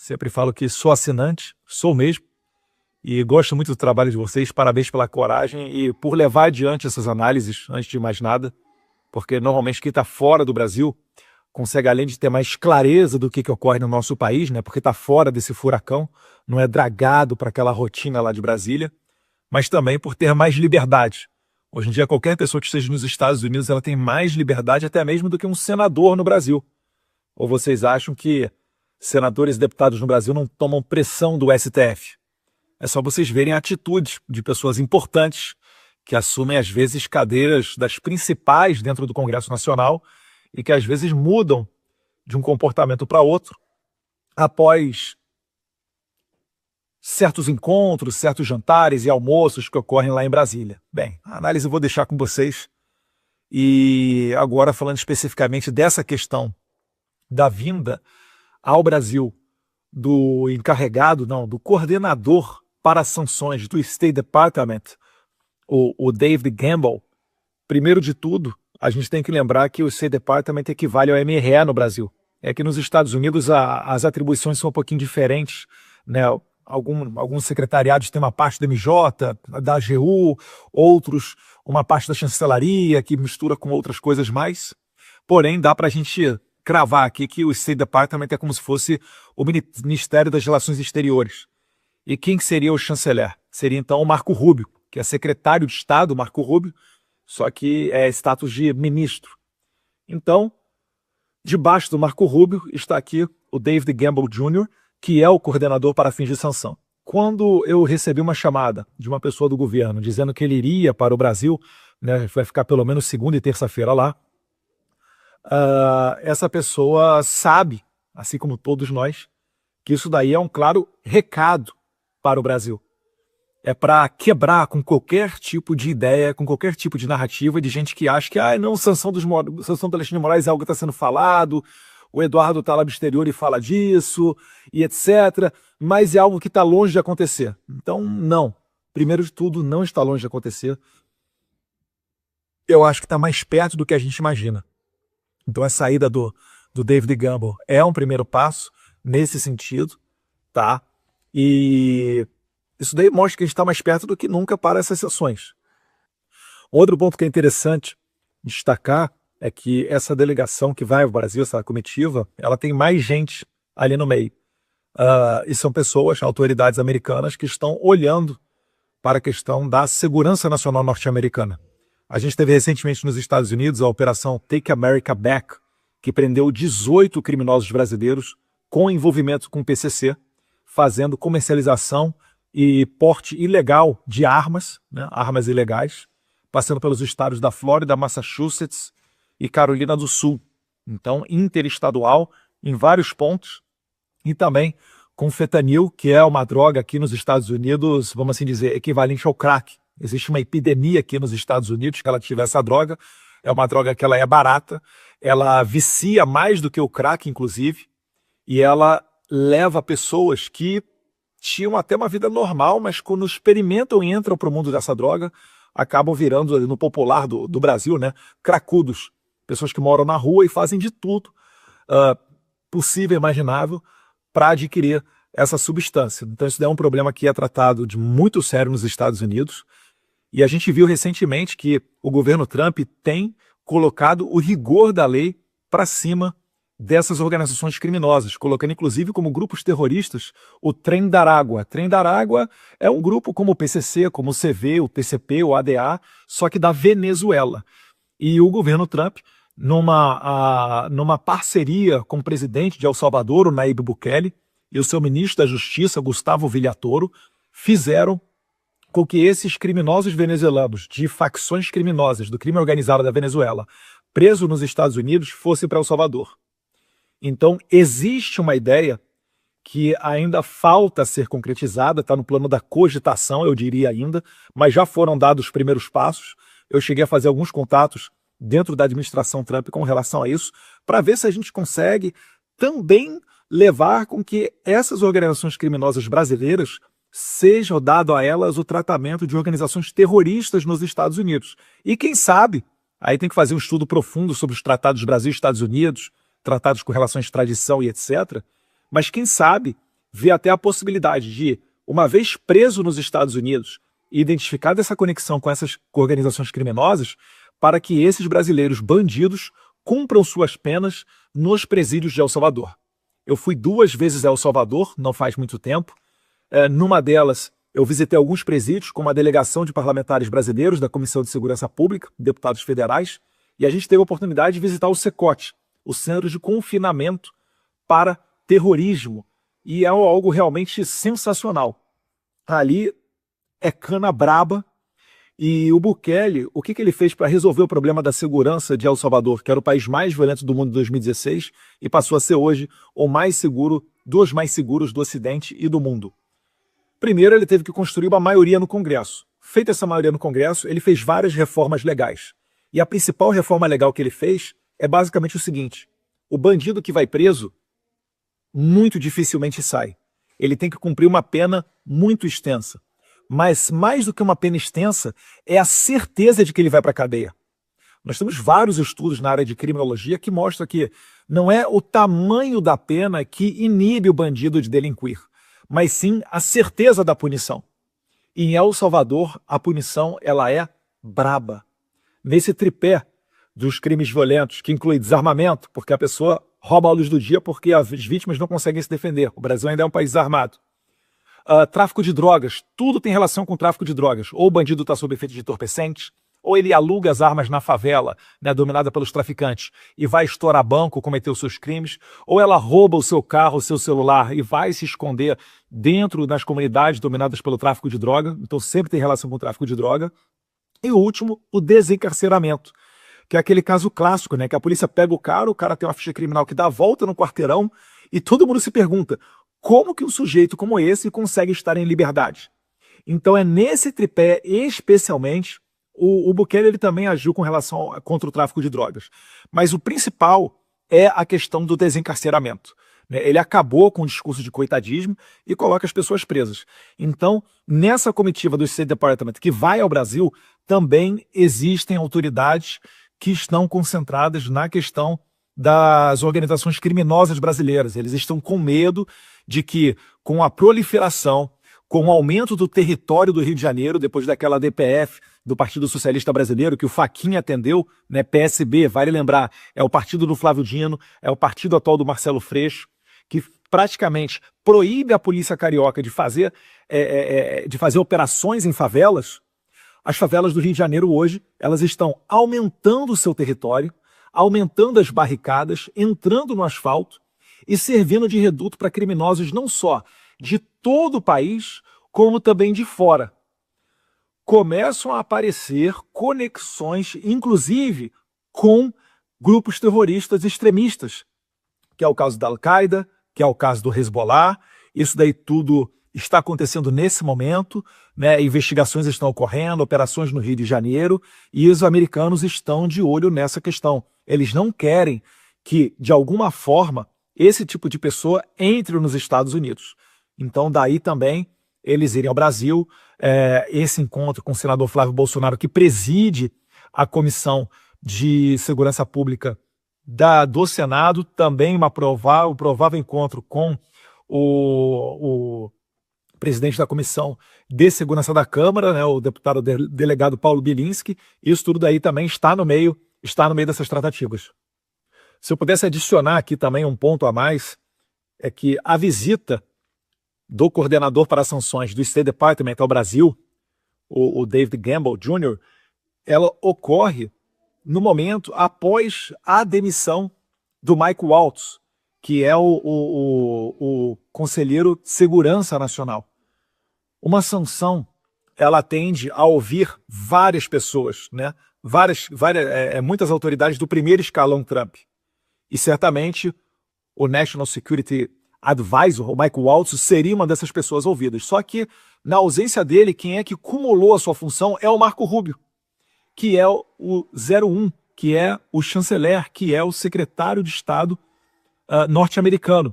Sempre falo que sou assinante, sou mesmo, e gosto muito do trabalho de vocês. Parabéns pela coragem e por levar adiante essas análises, antes de mais nada, porque normalmente quem está fora do Brasil consegue, além de ter mais clareza do que ocorre no nosso país, né, porque está fora desse furacão, não é dragado para aquela rotina lá de Brasília, mas também por ter mais liberdade. Hoje em dia, qualquer pessoa que esteja nos Estados Unidos, ela tem mais liberdade até mesmo do que um senador no Brasil. Ou vocês acham que senadores e deputados no Brasil não tomam pressão do STF? É só vocês verem a atitude de pessoas importantes que assumem, às vezes, cadeiras das principais dentro do Congresso Nacional e que, às vezes, mudam de um comportamento para outro após certos encontros, certos jantares e almoços que ocorrem lá em Brasília. Bem, a análise eu vou deixar com vocês. E agora, falando especificamente dessa questão da vinda ao Brasil do encarregado, não, do coordenador para as sanções do State Department, o David Gamble. Primeiro de tudo, a gente tem que lembrar que o State Department equivale ao MRE no Brasil. É que nos Estados Unidos as atribuições são um pouquinho diferentes, né? Alguns secretariados têm uma parte da MJ, da AGU, outros uma parte da chancelaria, que mistura com outras coisas mais. Porém, dá para a gente cravar aqui que o State Department é como se fosse o Ministério das Relações Exteriores. E quem seria o chanceler? Seria então o Marco Rubio, que é secretário de Estado, Marco Rubio, só que é status de ministro. Então, debaixo do Marco Rubio está aqui o David Gamble Jr., que é o coordenador para fins de sanção. Quando eu recebi uma chamada de uma pessoa do governo dizendo que ele iria para o Brasil, né, vai ficar pelo menos segunda e terça-feira lá, essa pessoa sabe, assim como todos nós, que isso daí é um claro recado para o Brasil. É para quebrar com qualquer tipo de ideia, com qualquer tipo de narrativa de gente que acha que não, sanção do Alexandre de Moraes é algo que está sendo falado, o Eduardo está lá no exterior e fala disso, e etc. Mas é algo que está longe de acontecer. Então, não. Primeiro de tudo, não está longe de acontecer. Eu acho que está mais perto do que a gente imagina. Então, a saída do David Gamble é um primeiro passo nesse sentido, tá? E isso daí mostra que a gente está mais perto do que nunca para essas sessões. Outro ponto que é interessante destacar é que essa delegação que vai ao Brasil, essa comitiva, ela tem mais gente ali no meio. E são pessoas, autoridades americanas, que estão olhando para a questão da segurança nacional norte-americana. A gente teve recentemente nos Estados Unidos a operação Take America Back, que prendeu 18 criminosos brasileiros com envolvimento com o PCC, fazendo comercialização e porte ilegal de armas, né, armas ilegais, passando pelos estados da Flórida, Massachusetts e Carolina do Sul. Então, interestadual em vários pontos, e também com fentanil, que é uma droga aqui nos Estados Unidos, vamos assim dizer, equivalente ao crack. Existe uma epidemia aqui nos Estados Unidos que ela tiver essa droga. É uma droga que ela é barata, ela vicia mais do que o crack, inclusive, e ela leva pessoas que tinham até uma vida normal, mas quando experimentam e entram para o mundo dessa droga, acabam virando, no popular do Brasil, né, cracudos. Pessoas que moram na rua e fazem de tudo possível e imaginável para adquirir essa substância. Então isso é um problema que é tratado de muito sério nos Estados Unidos. E a gente viu recentemente que o governo Trump tem colocado o rigor da lei para cima dessas organizações criminosas, colocando inclusive como grupos terroristas o Tren da Água. Tren da Água é um grupo como o PCC, como o CV, o TCP, o ADA, só que da Venezuela. E o governo Trump, numa parceria com o presidente de El Salvador, o Nayib Bukele, e o seu ministro da Justiça, Gustavo Villatoro, fizeram com que esses criminosos venezuelanos, de facções criminosas do crime organizado da Venezuela, presos nos Estados Unidos, fossem para El Salvador. Então, existe uma ideia que ainda falta ser concretizada, está no plano da cogitação, eu diria ainda, mas já foram dados os primeiros passos. Eu cheguei a fazer alguns contatos dentro da administração Trump com relação a isso, para ver se a gente consegue também levar com que essas organizações criminosas brasileiras sejam dado a elas o tratamento de organizações terroristas nos Estados Unidos. E quem sabe, aí tem que fazer um estudo profundo sobre os tratados Brasil e Estados Unidos, tratados com relação à extradição e etc., mas quem sabe vê até a possibilidade de, uma vez preso nos Estados Unidos e identificada essa conexão com essas organizações criminosas, para que esses brasileiros bandidos cumpram suas penas nos presídios de El Salvador. Eu fui 2 vezes a El Salvador, não faz muito tempo. Numa delas, eu visitei alguns presídios com uma delegação de parlamentares brasileiros da Comissão de Segurança Pública, deputados federais, e a gente teve a oportunidade de visitar o CECOT, o Centro de Confinamento para Terrorismo, e é algo realmente sensacional. Ali é cana braba, e o Bukele, o que ele fez para resolver o problema da segurança de El Salvador, que era o país mais violento do mundo em 2016, e passou a ser hoje o mais seguro, dos mais seguros do Ocidente e do mundo? Primeiro, ele teve que construir uma maioria no Congresso. Feita essa maioria no Congresso, ele fez várias reformas legais. E a principal reforma legal que ele fez é basicamente o seguinte: o bandido que vai preso muito dificilmente sai. Ele tem que cumprir uma pena muito extensa. Mas mais do que uma pena extensa, é a certeza de que ele vai para a cadeia. Nós temos vários estudos na área de criminologia que mostram que não é o tamanho da pena que inibe o bandido de delinquir, mas sim a certeza da punição. E em El Salvador, a punição ela é braba. Nesse tripé dos crimes violentos, que inclui desarmamento, porque a pessoa rouba a luz do dia porque as vítimas não conseguem se defender. O Brasil ainda é um país desarmado. Tráfico de drogas, tudo tem relação com tráfico de drogas. Ou o bandido está sob efeito de entorpecentes, ou ele aluga as armas na favela, né, dominada pelos traficantes, e vai estourar banco, cometer os seus crimes, ou ela rouba o seu carro, o seu celular, e vai se esconder dentro das comunidades dominadas pelo tráfico de droga. Então sempre tem relação com o tráfico de droga. E o último, o desencarceramento, que é aquele caso clássico, né, que a polícia pega o cara tem uma ficha criminal que dá a volta no quarteirão, e todo mundo se pergunta: como que um sujeito como esse consegue estar em liberdade? Então é nesse tripé, especialmente, o Bukele ele também agiu com relação contra o tráfico de drogas. Mas o principal é a questão do desencarceramento. Ele acabou com o discurso de coitadismo e coloca as pessoas presas. Então, nessa comitiva do State Department que vai ao Brasil, também existem autoridades que estão concentradas na questão das organizações criminosas brasileiras. Eles estão com medo de que, com a proliferação, com o aumento do território do Rio de Janeiro, depois daquela DPF do Partido Socialista Brasileiro, que o Fachin atendeu, né, PSB, vale lembrar, é o partido do Flávio Dino, é o partido atual do Marcelo Freixo, que praticamente proíbe a polícia carioca de fazer operações em favelas. As favelas do Rio de Janeiro hoje, elas estão aumentando o seu território, aumentando as barricadas, entrando no asfalto e servindo de reduto para criminosos não só de todo o país, como também de fora. Começam a aparecer conexões, inclusive, com grupos terroristas extremistas, que é o caso da Al-Qaeda, que é o caso do Hezbollah. Isso daí tudo está acontecendo nesse momento, né? Investigações estão ocorrendo, operações no Rio de Janeiro, e os americanos estão de olho nessa questão. Eles não querem que, de alguma forma, esse tipo de pessoa entre nos Estados Unidos. Então, daí também eles irem ao Brasil, esse encontro com o senador Flávio Bolsonaro, que preside a Comissão de Segurança Pública do Senado, também um provável encontro com o presidente da Comissão de Segurança da Câmara, né, o deputado delegado Paulo Bilinski. Isso tudo daí também está no meio dessas tratativas. Se eu pudesse adicionar aqui também um ponto a mais, é que a visita do coordenador para as sanções do State Department ao Brasil, o David Gamble Jr., ela ocorre no momento após a demissão do Mike Waltz, que é o conselheiro de Segurança Nacional. Uma sanção, ela tende a ouvir várias pessoas, né? Muitas autoridades do primeiro escalão Trump. E certamente o National Security Advisor, o Mike Waltz, seria uma dessas pessoas ouvidas. Só que, na ausência dele, quem é que cumulou a sua função é o Marco Rubio, que é o 01, que é o chanceler, que é o secretário de Estado norte-americano.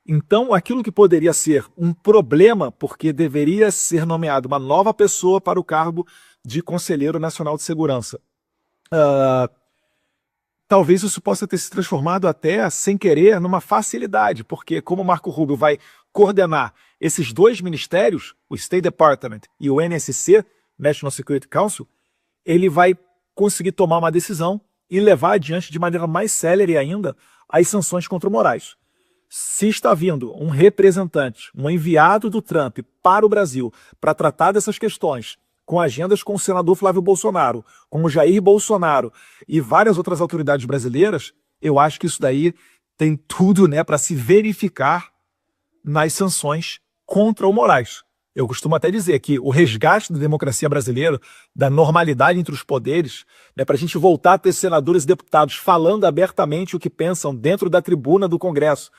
Então, aquilo que poderia ser um problema, porque deveria ser nomeada uma nova pessoa para o cargo de Conselheiro Nacional de Segurança, talvez isso possa ter se transformado até, sem querer, numa facilidade, porque como o Marco Rubio vai coordenar esses dois ministérios, o State Department e o NSC, National Security Council, ele vai conseguir tomar uma decisão e levar adiante de maneira mais célere ainda as sanções contra o Moraes. Se está vindo um representante, um enviado do Trump para o Brasil para tratar dessas questões, com agendas com o senador Flávio Bolsonaro, com o Jair Bolsonaro e várias outras autoridades brasileiras, eu acho que isso daí tem tudo, né, para se verificar nas sanções contra o Moraes. Eu costumo até dizer que o resgate da democracia brasileira, da normalidade entre os poderes, né, para a gente voltar a ter senadores e deputados falando abertamente o que pensam dentro da tribuna do Congresso,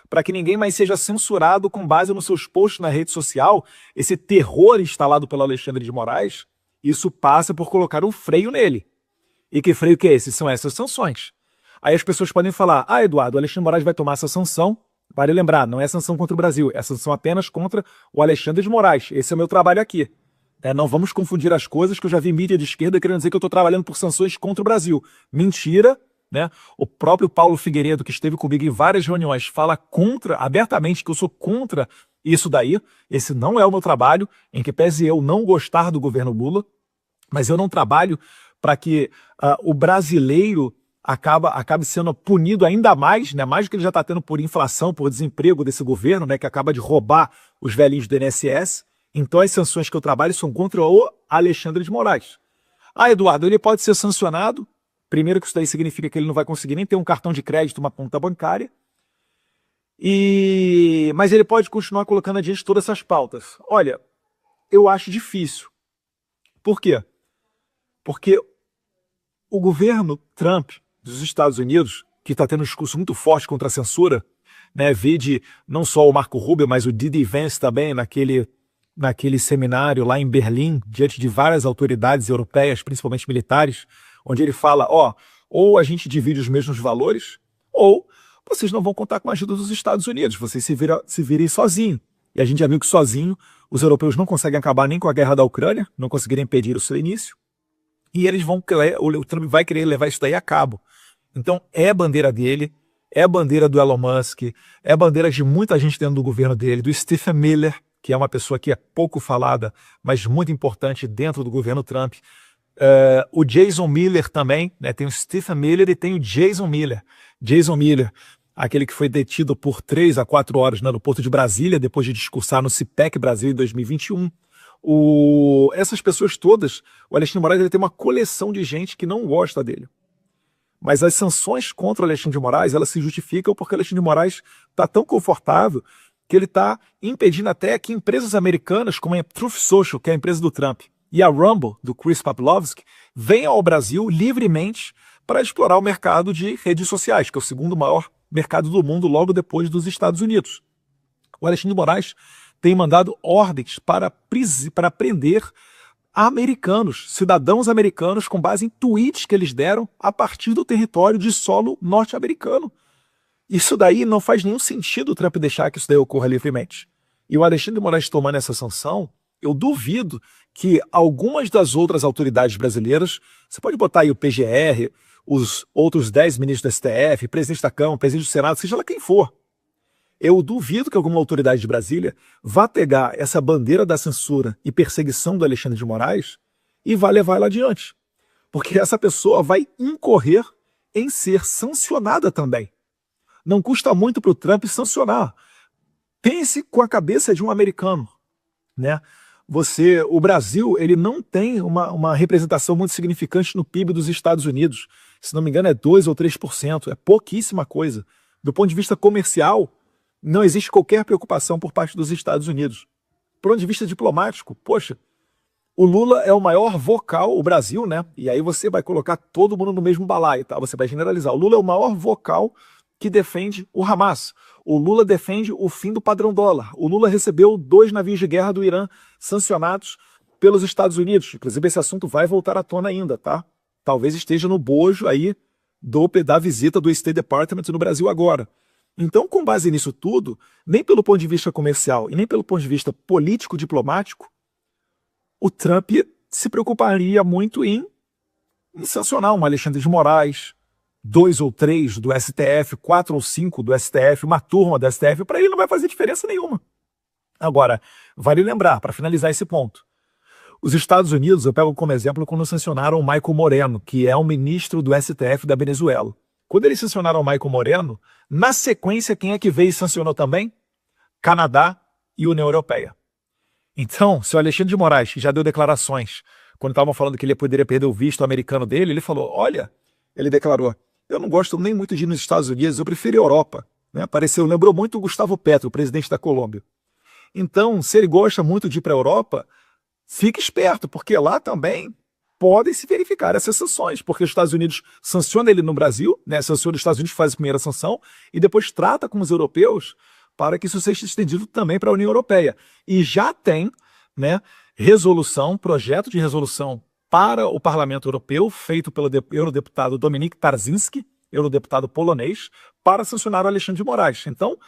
para que ninguém mais seja censurado com base nos seus posts na rede social, esse terror instalado pelo Alexandre de Moraes, isso passa por colocar um freio nele. E que freio que é esse? São essas sanções. Aí as pessoas podem falar, Eduardo, o Alexandre de Moraes vai tomar essa sanção. Vale lembrar, não é sanção contra o Brasil, é sanção apenas contra o Alexandre de Moraes. Esse é o meu trabalho aqui. Não vamos confundir as coisas, que eu já vi mídia de esquerda querendo dizer que eu estou trabalhando por sanções contra o Brasil. Mentira. Né? O próprio Paulo Figueiredo, que esteve comigo em várias reuniões, fala abertamente que eu sou contra isso daí. Esse não é o meu trabalho, em que pese eu não gostar do governo Lula, mas eu não trabalho para que o brasileiro acabe sendo punido ainda mais, né? Mais do que ele já está tendo por inflação, por desemprego desse governo, né? Que acaba de roubar os velhinhos do INSS. Então as sanções que eu trabalho são contra o Alexandre de Moraes. Eduardo, ele pode ser sancionado. Primeiro que isso daí significa que ele não vai conseguir nem ter um cartão de crédito, uma conta bancária. Mas ele pode continuar colocando adiante todas essas pautas. Olha, eu acho difícil. Por quê? Porque o governo Trump dos Estados Unidos, que está tendo um discurso muito forte contra a censura, né, vide não só o Marco Rubio, mas o D.D. Vance também, naquele seminário lá em Berlim, diante de várias autoridades europeias, principalmente militares, onde ele fala, ou a gente divide os mesmos valores, ou vocês não vão contar com a ajuda dos Estados Unidos, vocês se virem sozinhos. E a gente já viu que sozinho os europeus não conseguem acabar nem com a guerra da Ucrânia, não conseguirem impedir o seu início, e o Trump vai querer levar isso daí a cabo. Então é a bandeira dele, é a bandeira do Elon Musk, é a bandeira de muita gente dentro do governo dele, do Stephen Miller, que é uma pessoa que é pouco falada, mas muito importante dentro do governo Trump. O Jason Miller também, né? Tem o Stephen Miller e tem o Jason Miller. Jason Miller, aquele que foi detido por 3 a 4 horas no aeroporto de Brasília, depois de discursar no CPEC Brasil em 2021. Essas pessoas todas, o Alexandre de Moraes ele tem uma coleção de gente que não gosta dele. Mas as sanções contra o Alexandre de Moraes, elas se justificam porque o Alexandre de Moraes está tão confortável que ele está impedindo até que empresas americanas, como a Truth Social, que é a empresa do Trump, e a Rumble, do Chris Pavlovski, venham ao Brasil livremente para explorar o mercado de redes sociais, que é o segundo maior mercado do mundo, logo depois dos Estados Unidos. O Alexandre de Moraes tem mandado ordens para prender americanos, cidadãos americanos, com base em tweets que eles deram a partir do território de solo norte-americano. Isso daí não faz nenhum sentido o Trump deixar que isso daí ocorra livremente. E o Alexandre de Moraes tomando essa sanção, eu duvido que algumas das outras autoridades brasileiras, você pode botar aí o PGR, os outros 10 ministros do STF, presidente da Câmara, presidente do Senado, seja lá quem for. Eu duvido que alguma autoridade de Brasília vá pegar essa bandeira da censura e perseguição do Alexandre de Moraes e vá levar ela adiante. Porque essa pessoa vai incorrer em ser sancionada também. Não custa muito para o Trump sancionar. Pense com a cabeça de um americano, né? O Brasil, ele não tem uma representação muito significante no PIB dos Estados Unidos. Se não me engano, é 2 ou 3%. É pouquíssima coisa. Do ponto de vista comercial, não existe qualquer preocupação por parte dos Estados Unidos. Do ponto de vista diplomático, poxa, o Lula é o maior vocal, o Brasil, né? E aí você vai colocar todo mundo no mesmo balaio, tá? Você vai generalizar. O Lula é o maior vocal que defende o Hamas. O Lula defende o fim do padrão dólar. O Lula recebeu 2 navios de guerra do Irã sancionados pelos Estados Unidos. Inclusive, esse assunto vai voltar à tona ainda, tá? Talvez esteja no bojo aí da visita do State Department no Brasil agora. Então, com base nisso tudo, nem pelo ponto de vista comercial e nem pelo ponto de vista político-diplomático, o Trump se preocuparia muito em sancionar um Alexandre de Moraes, 2 ou 3 do STF, 4 ou 5 do STF, uma turma do STF, para ele não vai fazer diferença nenhuma. Agora, vale lembrar, para finalizar esse ponto, os Estados Unidos, eu pego como exemplo quando sancionaram o Michael Moreno, que é o ministro do STF da Venezuela. Quando eles sancionaram o Michael Moreno, na sequência, quem é que veio e sancionou também? Canadá e União Europeia. Então, se o Alexandre de Moraes, que já deu declarações, quando estavam falando que ele poderia perder o visto americano dele, ele falou, olha, ele declarou, eu não gosto nem muito de ir nos Estados Unidos, eu prefiro a Europa. Né? Lembrou muito o Gustavo Petro, o presidente da Colômbia. Então, se ele gosta muito de ir para a Europa, fique esperto, porque lá também podem se verificar essas sanções, porque os Estados Unidos sancionam ele no Brasil, né? Sanciona os Estados Unidos, faz a primeira sanção, e depois trata com os europeus para que isso seja estendido também para a União Europeia. E já tem, né, resolução, projeto de resolução para o Parlamento Europeu, feito pelo eurodeputado Dominik Tarczyński, eurodeputado polonês, para sancionar o Alexandre de Moraes. Então,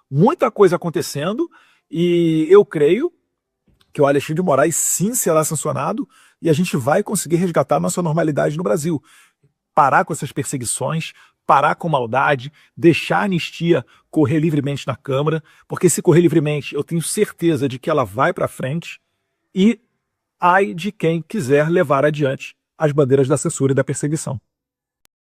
muita coisa acontecendo, e eu creio que o Alexandre de Moraes sim será sancionado e a gente vai conseguir resgatar a nossa normalidade no Brasil. Parar com essas perseguições, parar com maldade, deixar a anistia correr livremente na Câmara, porque se correr livremente eu tenho certeza de que ela vai para frente e ai de quem quiser levar adiante as bandeiras da censura e da perseguição.